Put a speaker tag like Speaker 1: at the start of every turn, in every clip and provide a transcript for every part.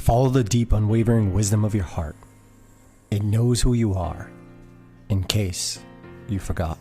Speaker 1: Follow the deep, unwavering wisdom of your heart. It knows who you are, in case you forgot.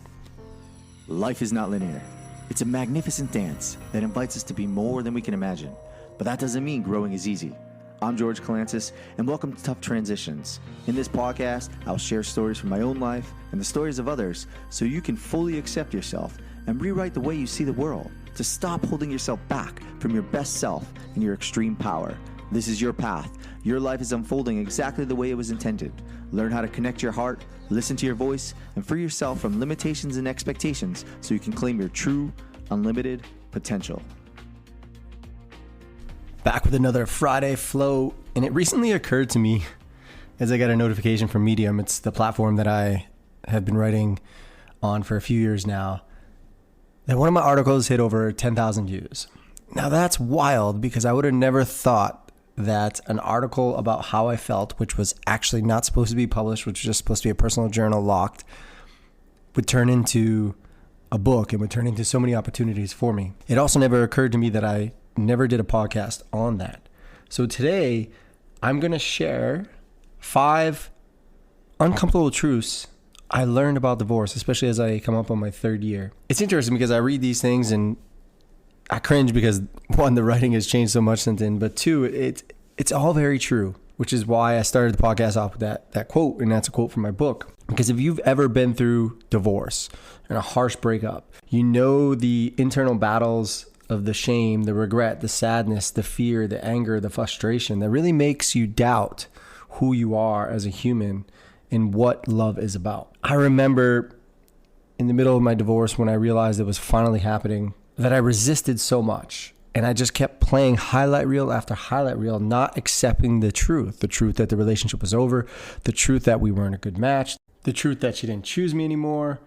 Speaker 2: Life is not linear. It's a magnificent dance that invites us to be more than we can imagine. But that doesn't mean growing is easy. I'm George Calantis, and welcome to Tough Transitions. In this podcast, I'll share stories from my own life and the stories of others so you can fully accept yourself and rewrite the way you see the world, to stop holding yourself back from your best self and your extreme power. This is your path. Your life is unfolding exactly the way it was intended. Learn how to connect your heart, listen to your voice, and free yourself from limitations and expectations so you can claim your true, unlimited potential.
Speaker 1: Back with another Friday flow, and it recently occurred to me as I got a notification from Medium. It's the platform that I have been writing on for a few years now, that one of my articles hit over 10,000 views. Now that's wild, because I would have never thought that an article about how I felt, which was actually not supposed to be published, which was just supposed to be a personal journal locked, would turn into a book and would turn into so many opportunities for me. It also never occurred to me that I never did a podcast on that. So today I'm going to share 5 uncomfortable truths I learned about divorce, especially as I come up on my 3rd year. It's interesting because I read these things and I cringe because, 1, the writing has changed so much since then, but 2, it's all very true, which is why I started the podcast off with that quote, and that's a quote from my book. Because if you've ever been through divorce and a harsh breakup, you know the internal battles of the shame, the regret, the sadness, the fear, the anger, the frustration that really makes you doubt who you are as a human and what love is about. I remember in the middle of my divorce, when I realized it was finally happening, that I resisted so much, and I just kept playing highlight reel after highlight reel, not accepting the truth that the relationship was over, the truth that we weren't a good match, the truth that she didn't choose me anymore,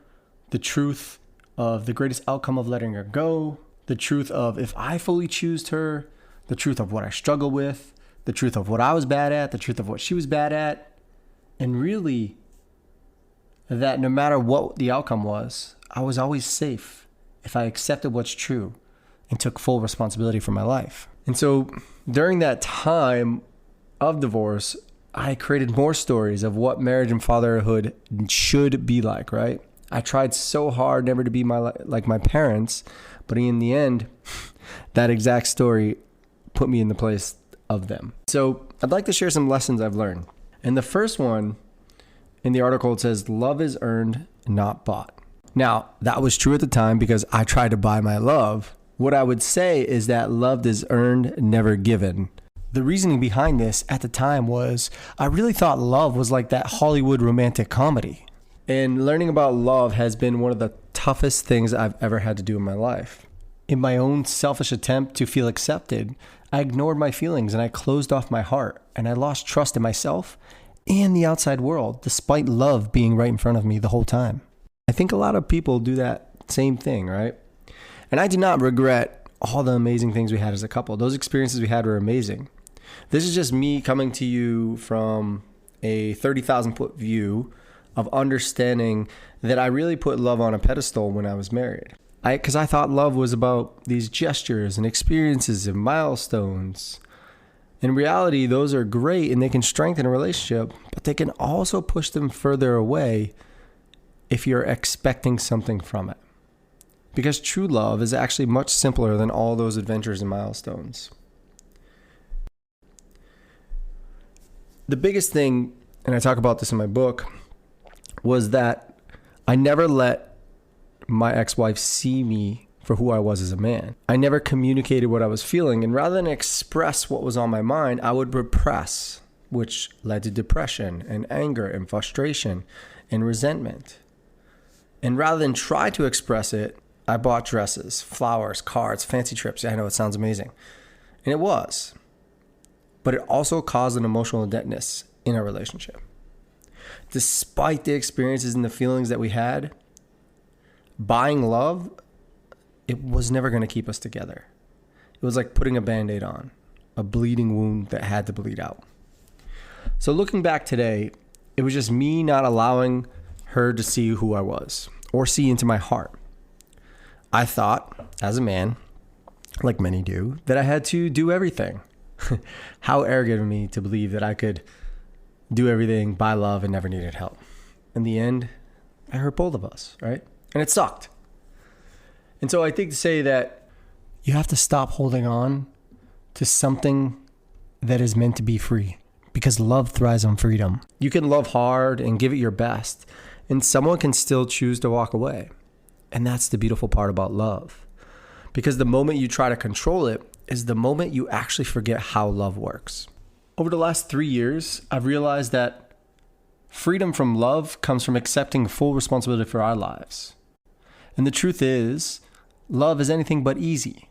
Speaker 1: the truth of the greatest outcome of letting her go, the truth of if I fully choosed her, the truth of what I struggled with, the truth of what I was bad at, the truth of what she was bad at, and really that no matter what the outcome was, I was always safe if I accepted what's true and took full responsibility for my life. And so during that time of divorce, I created more stories of what marriage and fatherhood should be like, right? I tried so hard never to be like my parents, but in the end, that exact story put me in the place of them. So I'd like to share some lessons I've learned. And the first one in the article, it says, love is earned, not bought. Now, that was true at the time because I tried to buy my love. What I would say is that love is earned, never given. The reasoning behind this at the time was I really thought love was like that Hollywood romantic comedy. And learning about love has been one of the toughest things I've ever had to do in my life. In my own selfish attempt to feel accepted, I ignored my feelings and I closed off my heart, and I lost trust in myself and the outside world, despite love being right in front of me the whole time. I think a lot of people do that same thing, right? And I do not regret all the amazing things we had as a couple. Those experiences we had were amazing. This is just me coming to you from a 30,000 foot view of understanding that I really put love on a pedestal when I was married. Because I thought love was about these gestures and experiences and milestones. In reality, those are great and they can strengthen a relationship, but they can also push them further away if you're expecting something from it. Because true love is actually much simpler than all those adventures and milestones. The biggest thing, and I talk about this in my book, was that I never let my ex-wife see me for who I was as a man. I never communicated what I was feeling, and rather than express what was on my mind, I would repress, which led to depression and anger and frustration and resentment. And rather than try to express it, I bought dresses, flowers, cards, fancy trips. Yeah, I know it sounds amazing. And it was. But it also caused an emotional indebtedness in our relationship. Despite the experiences and the feelings that we had, buying love, it was never going to keep us together. It was like putting a Band-Aid on, a bleeding wound that had to bleed out. So looking back today, it was just me not allowing her to see who I was or see into my heart. I thought, as a man, like many do, that I had to do everything. How arrogant of me to believe that I could do everything by love and never needed help. In the end, I hurt both of us, right? And it sucked. And so I think to say that you have to stop holding on to something that is meant to be free, because love thrives on freedom. You can love hard and give it your best, and someone can still choose to walk away. And that's the beautiful part about love. Because the moment you try to control it is the moment you actually forget how love works. Over the last 3 years, I've realized that freedom from love comes from accepting full responsibility for our lives. And the truth is, love is anything but easy.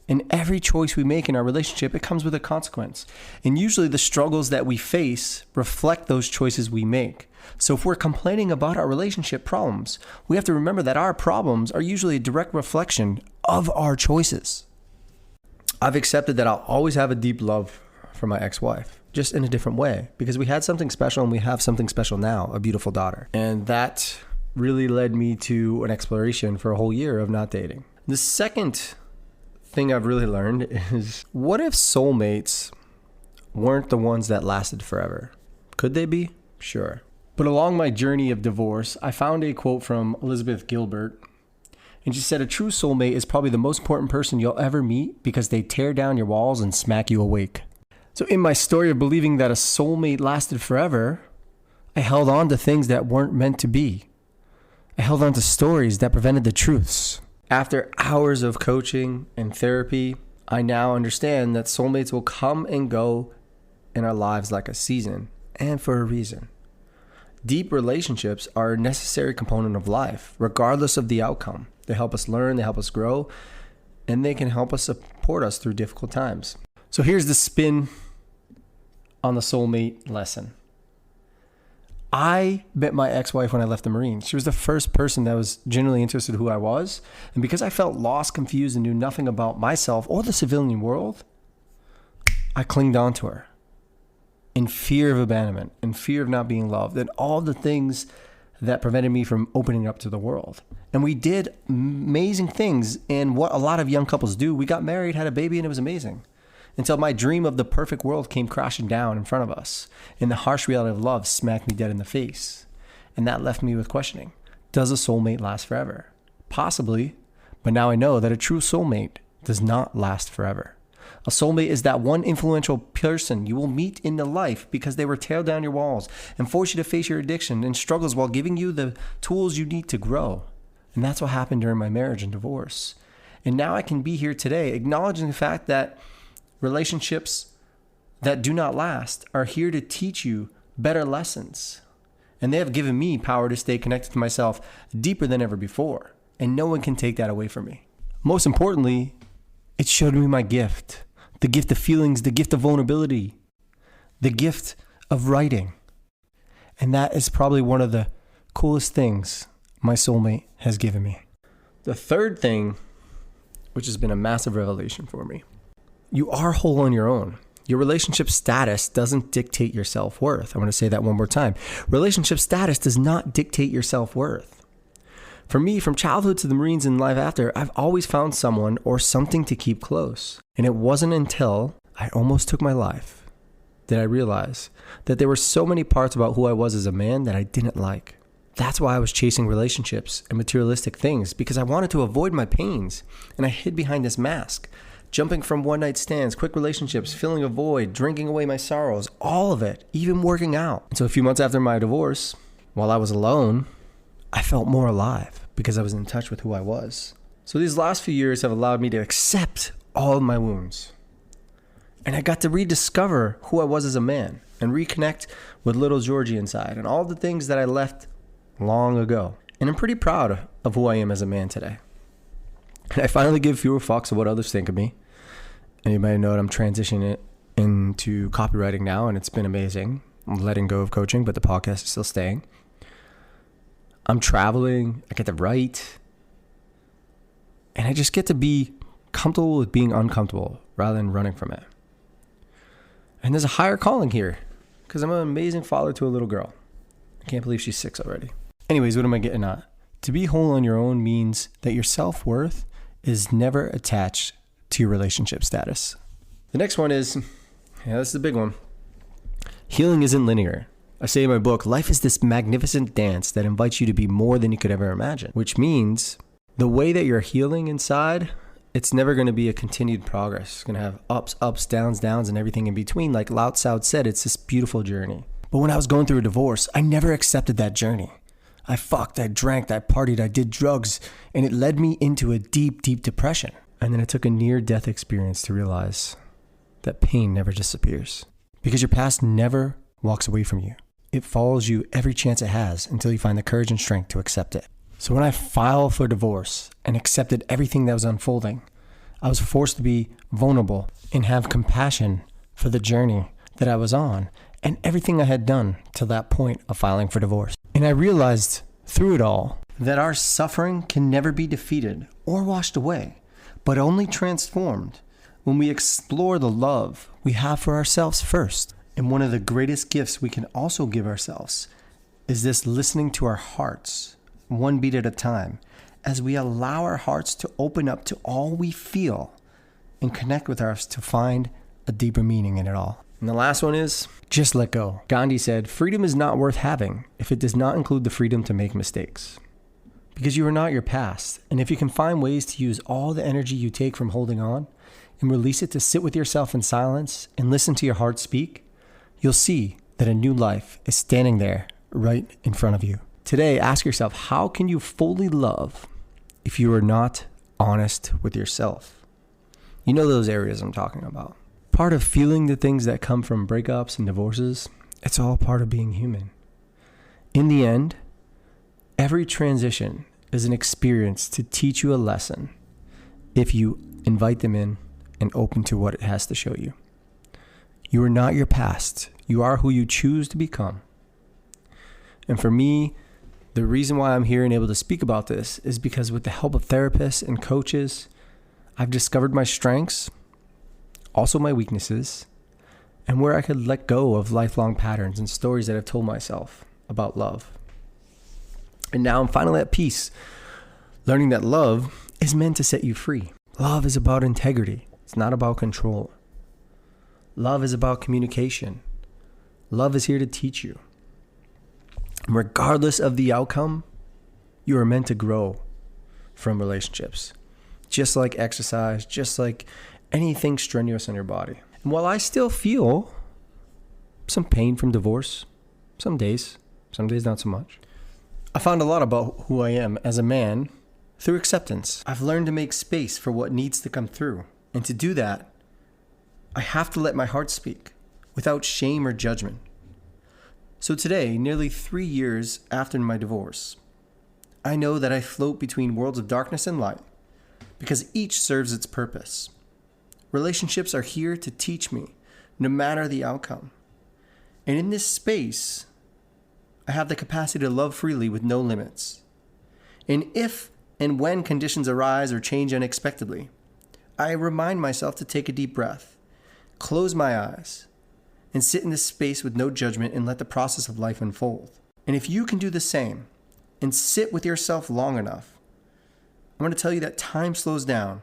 Speaker 1: And every choice we make in our relationship, it comes with a consequence. And usually the struggles that we face reflect those choices we make. So if we're complaining about our relationship problems, we have to remember that our problems are usually a direct reflection of our choices. I've accepted that I'll always have a deep love for my ex-wife, just in a different way, because we had something special and we have something special now, a beautiful daughter. And that really led me to an exploration for a whole year of not dating. The second thing I've really learned is, what if soulmates weren't the ones that lasted forever? Could they be? Sure. But along my journey of divorce, I found a quote from Elizabeth Gilbert, and she said, a true soulmate is probably the most important person you'll ever meet because they tear down your walls and smack you awake. So in my story of believing that a soulmate lasted forever, I held on to things that weren't meant to be. I held on to stories that prevented the truths. After hours of coaching and therapy, I now understand that soulmates will come and go in our lives like a season, and for a reason. Deep relationships are a necessary component of life, regardless of the outcome. They help us learn, they help us grow, and they can help us support us through difficult times. So here's the spin on the soulmate lesson. I met my ex-wife when I left the Marines. She was the first person that was genuinely interested in who I was. And because I felt lost, confused, and knew nothing about myself or the civilian world, I clinged on to her in fear of abandonment, in fear of not being loved, and all the things that prevented me from opening up to the world. And we did amazing things. And what a lot of young couples do, we got married, had a baby, and it was amazing. Until my dream of the perfect world came crashing down in front of us, and the harsh reality of love smacked me dead in the face. And that left me with questioning, does a soulmate last forever? Possibly, but now I know that a true soulmate does not last forever. A soulmate is that one influential person you will meet in the life because they will tear down your walls and force you to face your addiction and struggles while giving you the tools you need to grow. And that's what happened during my marriage and divorce. And now I can be here today acknowledging the fact that relationships that do not last are here to teach you better lessons. And they have given me power to stay connected to myself deeper than ever before. And no one can take that away from me. Most importantly, it showed me my gift. The gift of feelings, the gift of vulnerability, the gift of writing. And that is probably one of the coolest things my soulmate has given me. The third thing, which has been a massive revelation for me, you are whole on your own. Your relationship status doesn't dictate your self-worth. I'm going to say that one more time. Relationship status does not dictate your self-worth. For me, from childhood to the Marines and life after, I've always found someone or something to keep close. And it wasn't until I almost took my life that I realized that there were so many parts about who I was as a man that I didn't like. That's why I was chasing relationships and materialistic things, because I wanted to avoid my pains. And I hid behind this mask, jumping from one-night stands, quick relationships, filling a void, drinking away my sorrows, all of it, even working out. And so a few months after my divorce, while I was alone, I felt more alive because I was in touch with who I was. So these last few years have allowed me to accept all of my wounds. And I got to rediscover who I was as a man and reconnect with little Georgie inside and all the things that I left long ago. And I'm pretty proud of who I am as a man today. And I finally give fewer fucks of what others think of me. And you might know that I'm transitioning it into copywriting now, and it's been amazing. I'm letting go of coaching, but the podcast is still staying. I'm traveling, I get to write, and I just get to be comfortable with being uncomfortable rather than running from it. And there's a higher calling here because I'm an amazing father to a little girl. I can't believe she's 6 already. Anyways, what am I getting at? To be whole on your own means that your self-worth is never attached to your relationship status. The next one is, this is a big one. Healing isn't linear. I say in my book, life is this magnificent dance that invites you to be more than you could ever imagine, which means the way that you're healing inside, it's never going to be a continued progress. It's going to have ups, downs, and everything in between. Like Lao Tzu said, it's this beautiful journey. But when I was going through a divorce, I never accepted that journey. I fucked, I drank, I partied, I did drugs, and it led me into a deep, deep depression. And then it took a near-death experience to realize that pain never disappears. Because your past never walks away from you. It follows you every chance it has until you find the courage and strength to accept it. So when I filed for divorce and accepted everything that was unfolding, I was forced to be vulnerable and have compassion for the journey that I was on and everything I had done to that point of filing for divorce. And I realized through it all that our suffering can never be defeated or washed away, but only transformed when we explore the love we have for ourselves first. And one of the greatest gifts we can also give ourselves is this listening to our hearts, one beat at a time, as we allow our hearts to open up to all we feel and connect with us to find a deeper meaning in it all. And the last one is just let go. Gandhi said, freedom is not worth having if it does not include the freedom to make mistakes. Because you are not your past. And if you can find ways to use all the energy you take from holding on and release it to sit with yourself in silence and listen to your heart speak, you'll see that a new life is standing there right in front of you. Today, ask yourself, how can you fully love if you are not honest with yourself? You know those areas I'm talking about. Part of feeling the things that come from breakups and divorces, it's all part of being human. In the end, every transition is an experience to teach you a lesson if you invite them in and open to what it has to show you. You are not your past. You are who you choose to become. And for me, the reason why I'm here and able to speak about this is because with the help of therapists and coaches, I've discovered my strengths, also my weaknesses, and where I could let go of lifelong patterns and stories that I've told myself about love. And now I'm finally at peace, learning that love is meant to set you free. Love is about integrity. It's not about control. Love is about communication. Love is here to teach you. Regardless of the outcome, you are meant to grow from relationships. Just like exercise, just like anything strenuous in your body. And while I still feel some pain from divorce, some days not so much, I found a lot about who I am as a man through acceptance. I've learned to make space for what needs to come through. And to do that, I have to let my heart speak without shame or judgment. So today, nearly 3 years after my divorce, I know that I float between worlds of darkness and light because each serves its purpose. Relationships are here to teach me, no matter the outcome. And in this space, I have the capacity to love freely with no limits. And if and when conditions arise or change unexpectedly, I remind myself to take a deep breath, close my eyes, and sit in this space with no judgment and let the process of life unfold. And if you can do the same and sit with yourself long enough, I'm going to tell you that time slows down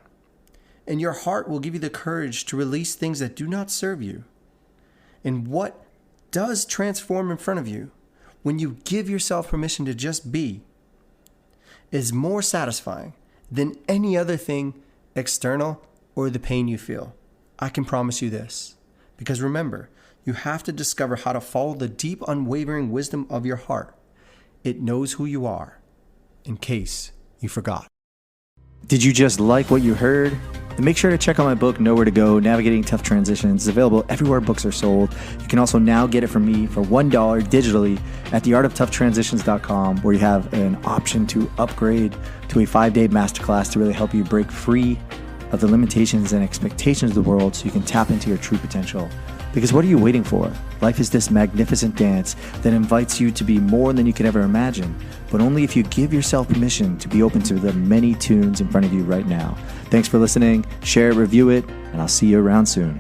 Speaker 1: and your heart will give you the courage to release things that do not serve you. And what does transform in front of you when you give yourself permission to just be is more satisfying than any other thing external or the pain you feel. I can promise you this. Because remember, you have to discover how to follow the deep, unwavering wisdom of your heart. It knows who you are, in case you forgot.
Speaker 2: Did you just like what you heard? Then make sure to check out my book, Nowhere to Go, Navigating Tough Transitions. It's available everywhere books are sold. You can also now get it from me for $1 digitally at theartoftoughTransitions.com, where you have an option to upgrade to a 5-day masterclass to really help you break free of the limitations and expectations of the world so you can tap into your true potential. Because what are you waiting for? Life is this magnificent dance that invites you to be more than you could ever imagine, but only if you give yourself permission to be open to the many tunes in front of you right now. Thanks for listening. Share it, review it, and I'll see you around soon.